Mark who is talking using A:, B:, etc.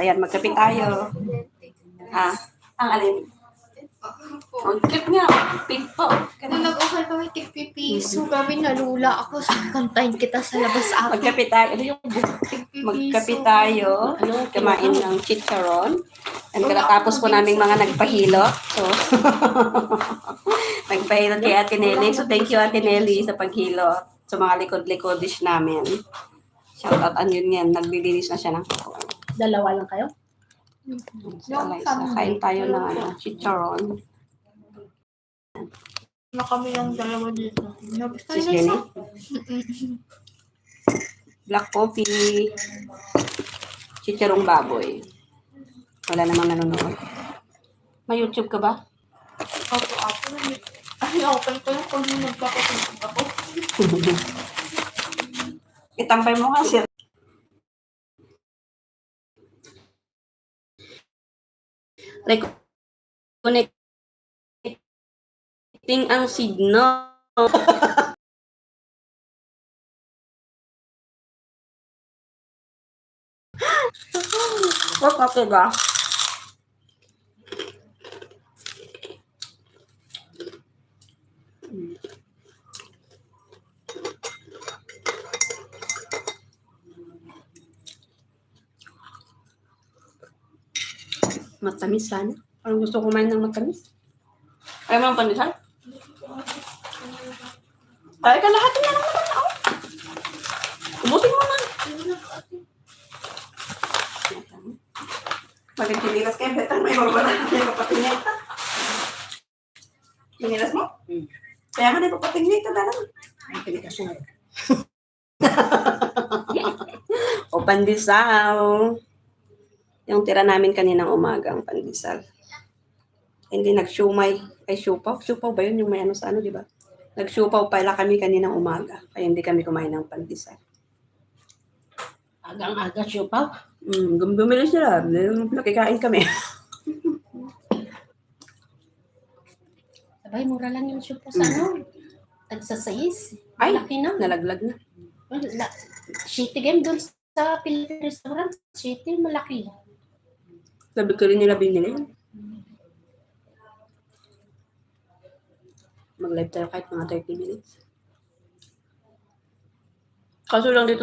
A: Ayan, magkape tayo. Ha? Ang alin? Ang cute nga. Pink po.
B: Kung nag-offer kami tig-pipiso, kami nalula ako sa kantahin kita sa labas ako.
A: Magkape tayo. Ano yung magkape tayo. Kumain ng chicharon. And katapos po naming mga nagpahilot. So, nagpahilot kay Ate Nelly. So, thank you Ate Nelly sa paghilot. Sa mga likod-likodish namin. Shout out an yun yan. Naglilinis na siya ng kakuan.
C: Dalawa lang kayo?
A: So, kain tayo ng chicharon.
B: Na kami lang dalawa dito.
A: Sis Jenny? Black coffee. Chicharong baboy. Wala namang nanonood. May YouTube ka ba?
B: Ako. Ay, open ko yung kung nagkakatulog ako.
A: Itampay mo nga, sir. Connecting ang signal. Okay ba? Matamis sana. Parang gusto ko kumain ng matamis. Ayaw mo ng pandesal? Ay, kalahati na lang naman ako. Ubusin mo na. Magkikililas kayo, betang may mabala na yung papatingin. Kinilas mo? Kaya nga na yung papatingin ito na lang.
C: Ay, pinikas na.
A: O pandesal. Yung tira namin kaninang umaga ang pandesal. Hindi nag-siumay. Ay, siupaw. Siupaw ba yun? Yung may ano sa ano, di ba? Nag-siupaw pala kami kaninang umaga. Kaya hindi kami kumain ng pandesal.
C: Agang-aga siupaw.
A: Bumili sila. Nakikain kami.
C: Sabay, mura lang yung siupaw sa ano. Tagsa 6.
A: Ay,
C: Laki na.
A: nalaglag na.
C: Shitty game doon sa Philippine restaurant. Shitty, malaki.
A: Sabi ko rin nila binili. Mag-live tayo kahit mga 30 minutes. Kaso lang dito sa